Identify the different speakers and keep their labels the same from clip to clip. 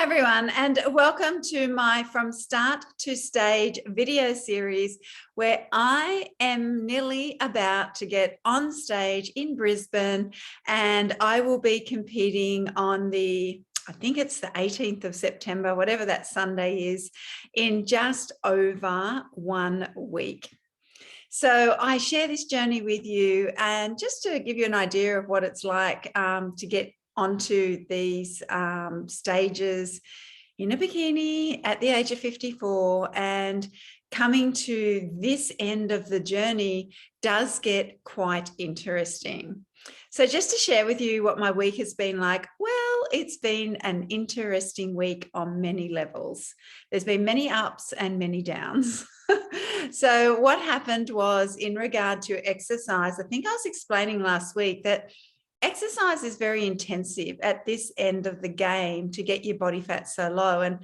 Speaker 1: everyone, and welcome to my From Start to Stage video series, where I am nearly about to get on stage in Brisbane, and I will be competing on I think it's the 18th of September, whatever that Sunday is, in just over 1 week. So I share this journey with you, and just to give you an idea of what it's like to get onto these stages in a bikini at the age of 54, and coming to this end of the journey does get quite interesting. So just to share with you what my week has been like, well, it's been an interesting week on many levels. There's been many ups and many downs. So what happened was, in regard to exercise, I think I was explaining last week that exercise is very intensive at this end of the game to get your body fat so low. And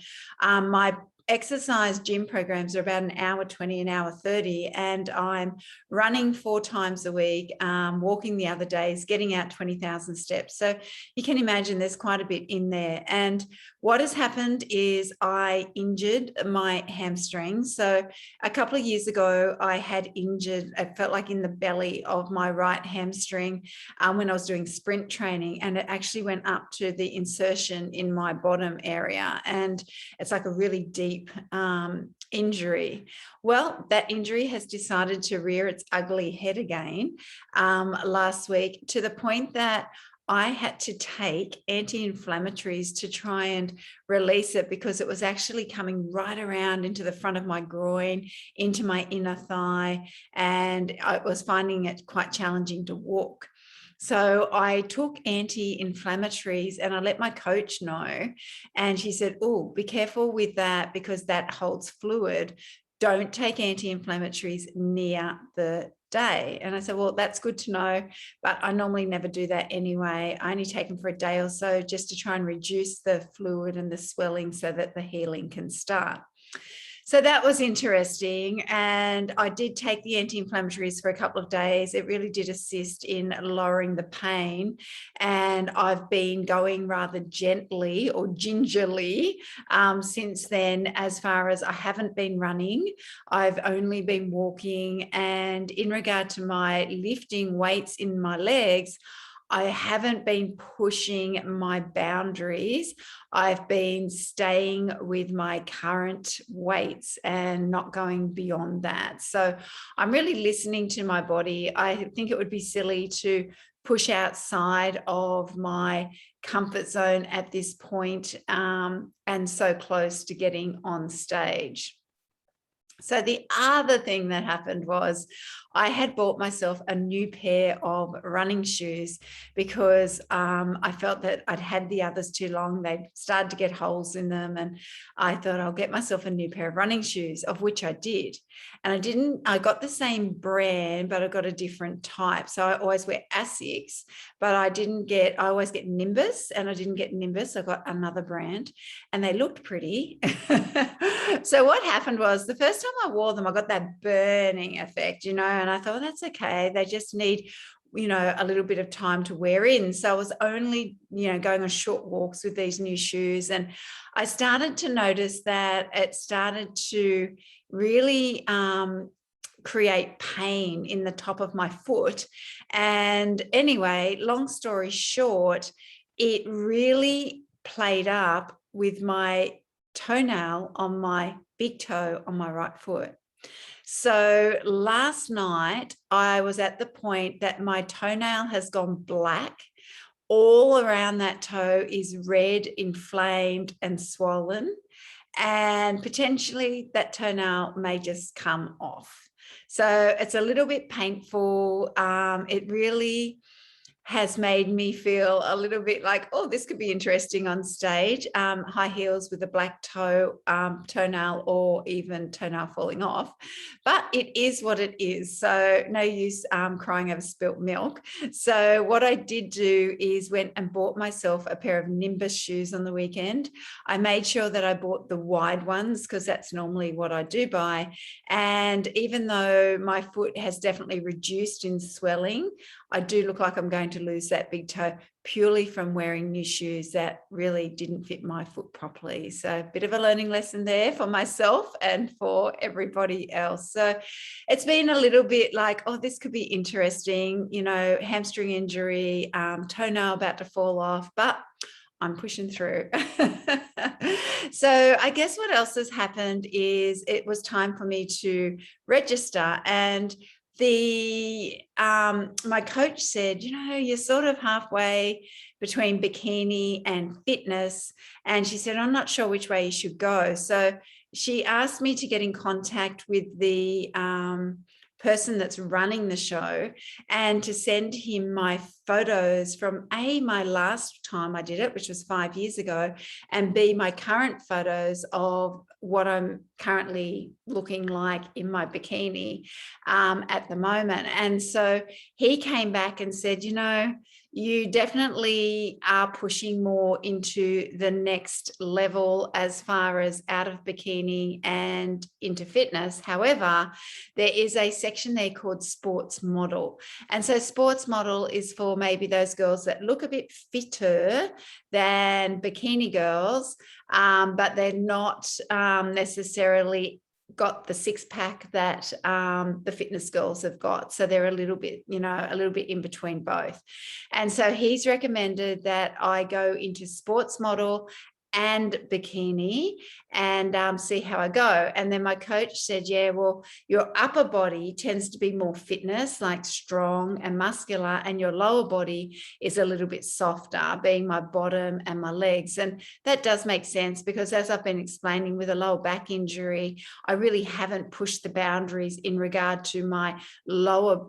Speaker 1: my exercise gym programs are about an hour 20, an hour 30, and I'm running 4 times a week, walking the other days, getting out 20,000 steps. So you can imagine there's quite a bit in there. And what has happened is I injured my hamstring. So a couple of years ago, I had injured, it felt like in the belly of my right hamstring when I was doing sprint training, and it actually went up to the insertion in my bottom area. And it's like a really deep injury. Well, that injury has decided to rear its ugly head again last week, to the point that I had to take anti-inflammatories to try and release it, because it was actually coming right around into the front of my groin, into my inner thigh, and I was finding it quite challenging to walk. So I took anti-inflammatories and I let my coach know, and she said, oh, be careful with that because that holds fluid. Don't take anti-inflammatories near the day. And I said, well, that's good to know, but I normally never do that anyway. I only take them for a day or so just to try and reduce the fluid and the swelling so that the healing can start. So that was interesting. And I did take the anti-inflammatories for a couple of days. It really did assist in lowering the pain. And I've been going rather gently or gingerly since then. As far as, I haven't been running, I've only been walking. And in regard to my lifting weights in my legs, I haven't been pushing my boundaries. I've been staying with my current weights and not going beyond that. So I'm really listening to my body. I think it would be silly to push outside of my comfort zone at this point, and so close to getting on stage. So the other thing that happened was I had bought myself a new pair of running shoes, because I felt that I'd had the others too long. They'd started to get holes in them. And I thought, I'll get myself a new pair of running shoes, of which I did. And I got the same brand, but I got a different type. So I always wear Asics, but I always get Nimbus, and I didn't get Nimbus. I got another brand, and they looked pretty. So what happened was, the first time I wore them, I got that burning effect, and I thought, that's okay. They just need, a little bit of time to wear in. So I was only, going on short walks with these new shoes. And I started to notice that it started to really create pain in the top of my foot. And anyway, long story short, it really played up with my toenail on my big toe on my right foot. So last night I was at the point that my toenail has gone black. All around that toe is red, inflamed and swollen, and potentially that toenail may just come off. So it's a little bit painful. It really has made me feel a little bit like, oh, this could be interesting on stage. High heels with a black toenail, or even toenail falling off. But it is what it is. So no use crying over spilt milk. So what I did do is went and bought myself a pair of Nimbus shoes on the weekend. I made sure that I bought the wide ones, because that's normally what I do buy. And even though my foot has definitely reduced in swelling, I do look like I'm going to lose that big toe purely from wearing new shoes that really didn't fit my foot properly. So a bit of a learning lesson there for myself and for everybody else. So it's been a little bit like, oh, this could be interesting, you know, hamstring injury, toenail about to fall off, but I'm pushing through. So I guess what else has happened is it was time for me to register, and my coach said, you know, you're sort of halfway between bikini and fitness. And she said, I'm not sure which way you should go. So she asked me to get in contact with the person that's running the show and to send him my photos from my last time I did it, which was 5 years ago, and B, my current photos of what I'm currently looking like in my bikini at the moment. And so he came back and said, you know, you definitely are pushing more into the next level as far as out of bikini and into fitness. However, there is a section there called sports model. And so sports model is for maybe those girls that look a bit fitter than bikini girls, but they're not necessarily got the six pack that the fitness girls have got. So they're a little bit, you know, a little bit in between both. And so he's recommended that I go into sports model and bikini and see how I go. And then my coach said, yeah, well, your upper body tends to be more fitness, like strong and muscular, and your lower body is a little bit softer, being my bottom and my legs. And that does make sense because, as I've been explaining, with a lower back injury, I really haven't pushed the boundaries in regard to my lower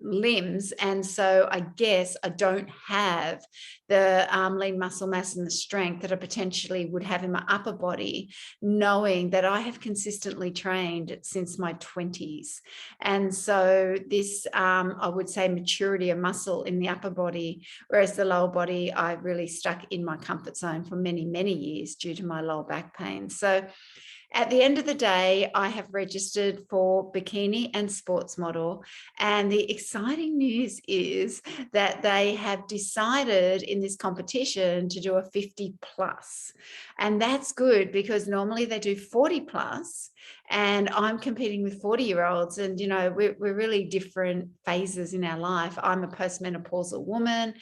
Speaker 1: limbs. And so I guess I don't have the lean muscle mass and the strength that I potentially would have in my upper body, knowing that I have consistently trained since my 20s. And so this, I would say, maturity of muscle in the upper body, whereas the lower body, I really stuck in my comfort zone for many, many years due to my lower back pain. So at the end of the day, I have registered for bikini and sports model. And the exciting news is that they have decided in this competition to do a 50 plus. And that's good because normally they do 40 plus. And I'm competing with 40-year-olds. And, you know, we're really different phases in our life. I'm a postmenopausal woman.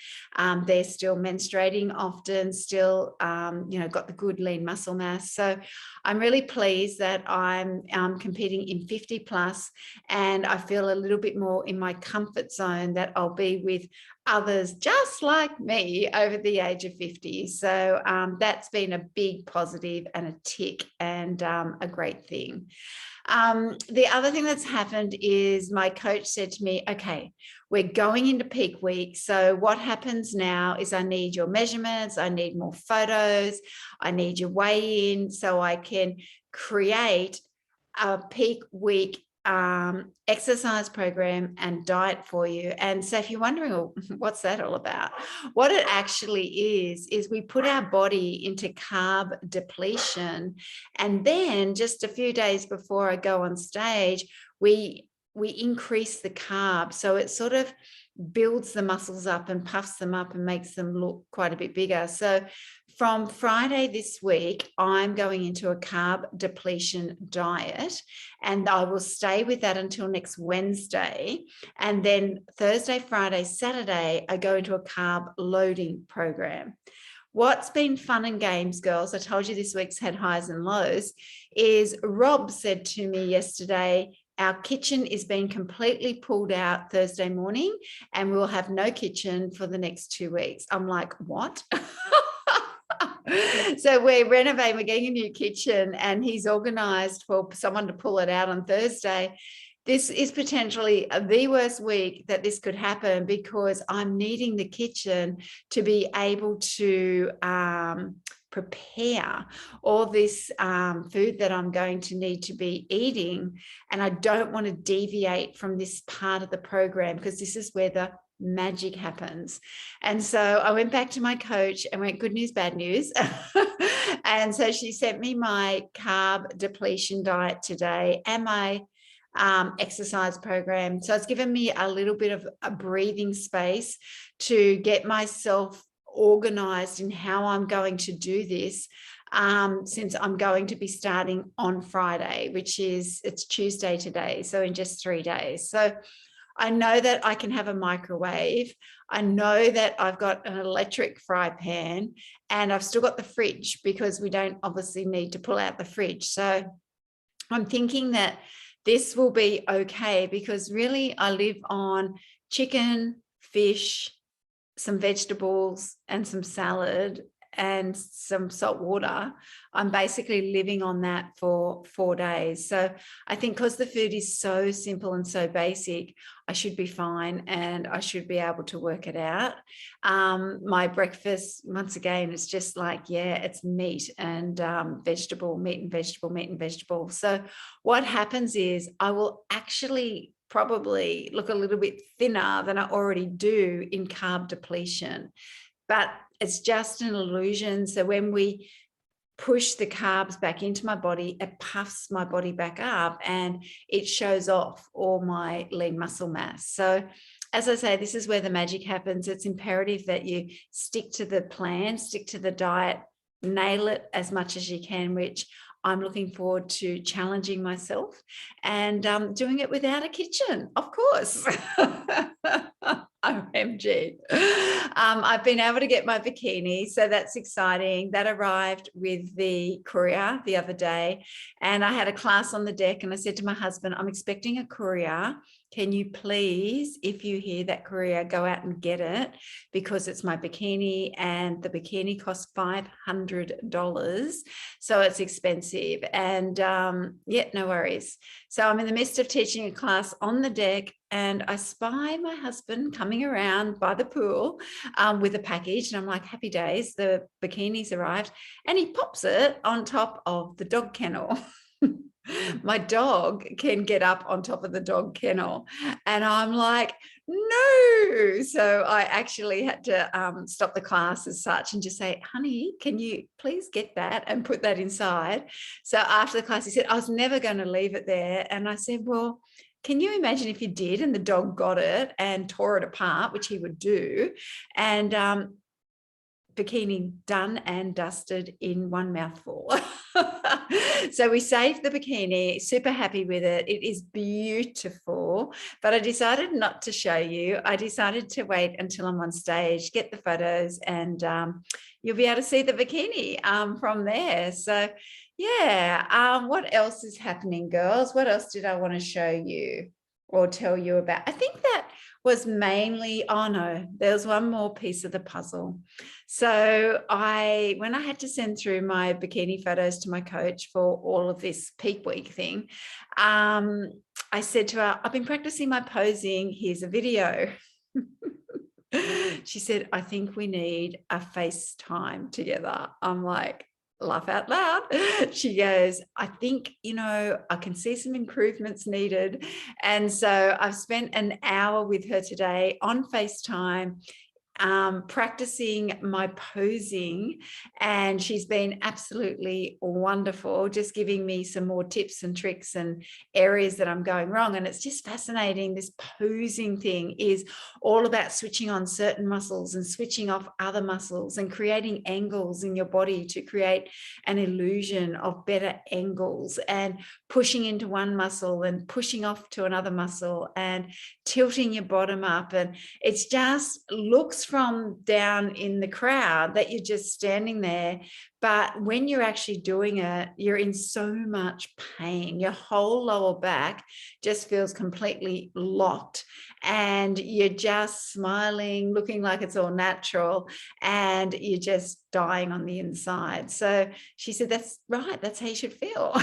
Speaker 1: They're still menstruating often, still, you know, got the good lean muscle mass. So I'm really pleased that I'm competing in 50 plus, and I feel a little bit more in my comfort zone that I'll be with others just like me over the age of 50. So that's been a big positive and a tick and a great thing. The other thing that's happened is my coach said to me, okay, we're going into peak week. So what happens now is I need your measurements. I need more photos. I need your weigh in so I can create a peak week exercise program and diet for you. And so if you're wondering, well, what's that all about? What it actually is we put our body into carb depletion. And then just a few days before I go on stage, we increase the carb. So it sort of builds the muscles up and puffs them up and makes them look quite a bit bigger. So from Friday this week, I'm going into a carb depletion diet, and I will stay with that until next Wednesday. And then Thursday, Friday, Saturday, I go into a carb loading program. What's been fun and games, girls, I told you this week's had highs and lows, is Rob said to me yesterday, our kitchen is being completely pulled out Thursday morning and we'll have no kitchen for the next 2 weeks. I'm like, what? So we're renovating, we're getting a new kitchen, and he's organized for someone to pull it out on Thursday. This is potentially the worst week that this could happen because I'm needing the kitchen to be able to prepare all this food that I'm going to need to be eating. And I don't want to deviate from this part of the program because this is where the magic happens. And so I went back to my coach and went, good news, bad news. And so she sent me my carb depletion diet today and my exercise program. So it's given me a little bit of a breathing space to get myself organized in how I'm going to do this, since I'm going to be starting on Friday, it's Tuesday today, so in just 3 days. So I know that I can have a microwave. I know that I've got an electric fry pan, and I've still got the fridge because we don't obviously need to pull out the fridge. So I'm thinking that this will be okay, because really I live on chicken, fish, some vegetables and some salad and some salt water. I'm basically living on that for 4 days. So I think because the food is so simple and so basic, I should be fine and I should be able to work it out. My breakfast, once again, it's just like, yeah, it's meat and vegetable, meat and vegetable, meat and vegetable. So what happens is I will actually probably look a little bit thinner than I already do in carb depletion, but it's just an illusion. So when we push the carbs back into my body, it puffs my body back up and it shows off all my lean muscle mass. So as I say, this is where the magic happens. It's imperative that you stick to the plan, stick to the diet, nail it as much as you can, which I'm looking forward to challenging myself and doing it without a kitchen, of course. OMG. I've been able to get my bikini, so that's exciting. That arrived with the courier the other day, and I had a class on the deck, and I said to my husband, I'm expecting a courier. Can you please, if you hear that courier, go out and get it, because it's my bikini, and the bikini costs $500. So it's expensive. And yeah, no worries. So I'm in the midst of teaching a class on the deck, and I spy my husband coming around by the pool with a package. And I'm like, happy days, the bikini's arrived. And he pops it on top of the dog kennel. My dog can get up on top of the dog kennel, and I'm like, no. So I actually had to stop the class as such and just say, honey, can you please get that and put that inside? So after the class, he said, I was never going to leave it there. And I said, well, can you imagine if you did and the dog got it and tore it apart, which he would do, and bikini done and dusted in one mouthful. So we saved the bikini, super happy with it. It is beautiful, but I decided not to show you. I decided to wait until I'm on stage, get the photos, and you'll be able to see the bikini from there. So yeah, what else is happening, girls? What else did I want to show you or tell you about? I think that was mainly, oh no, there's one more piece of the puzzle. So when I had to send through my bikini photos to my coach for all of this peak week thing, I said to her, I've been practicing my posing. Here's a video. She said, I think we need a FaceTime together. I'm like, laugh out loud. She goes, I think, I can see some improvements needed. And so I've spent an hour with her today on FaceTime, practicing my posing, and she's been absolutely wonderful, just giving me some more tips and tricks and areas that I'm going wrong. And it's just fascinating. This posing thing is all about switching on certain muscles and switching off other muscles and creating angles in your body to create an illusion of better angles, and pushing into one muscle and pushing off to another muscle and tilting your bottom up. And it's just looks from down in the crowd that you're just standing there, but when you're actually doing it, you're in so much pain. Your whole lower back just feels completely locked, and you're just smiling, looking like it's all natural, and you're just dying on the inside. So she said, that's right, that's how you should feel.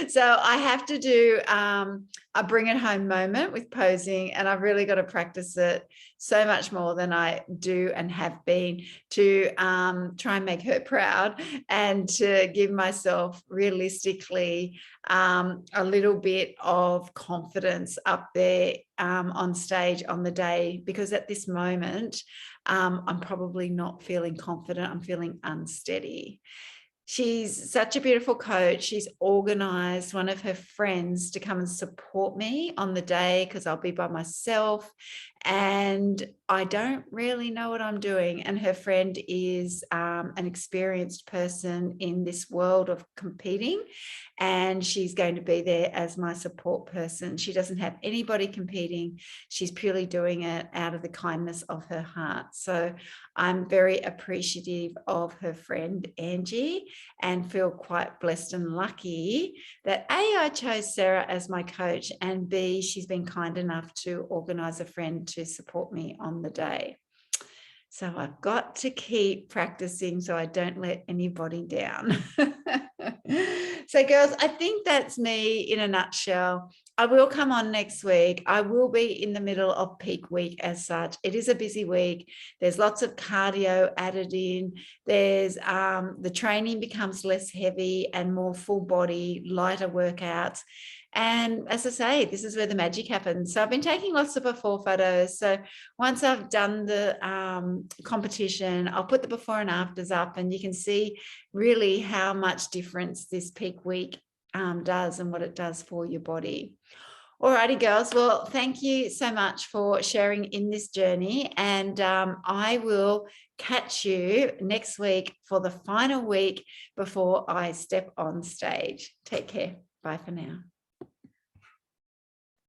Speaker 1: So I have to do a bring it home moment with posing, and I've really got to practice it so much more than I do and have been, to try and make her proud, and to give myself realistically a little bit of confidence up there on stage on the day, because at this moment I'm probably not feeling confident. I'm feeling unsteady. She's such a beautiful coach. She's organized one of her friends to come and support me on the day because I'll be by myself and I don't really know what I'm doing. And her friend is an experienced person in this world of competing, and she's going to be there as my support person. She doesn't have anybody competing. She's purely doing it out of the kindness of her heart. So I'm very appreciative of her friend Angie and feel quite blessed and lucky that A, I chose Sarah as my coach, and B, she's been kind enough to organize a friend to support me on the day. So I've got to keep practicing so I don't let anybody down. So girls, I think that's me in a nutshell. I will come on next week. I will be in the middle of peak week as such. It is a busy week. There's lots of cardio added in. There's the training becomes less heavy and more full body, lighter workouts. And as I say, this is where the magic happens. So I've been taking lots of before photos. So once I've done the competition, I'll put the before and afters up, and you can see really how much difference this peak week does and what it does for your body. Alrighty, girls. Well, thank you so much for sharing in this journey. And I will catch you next week for the final week before I step on stage. Take care. Bye for now.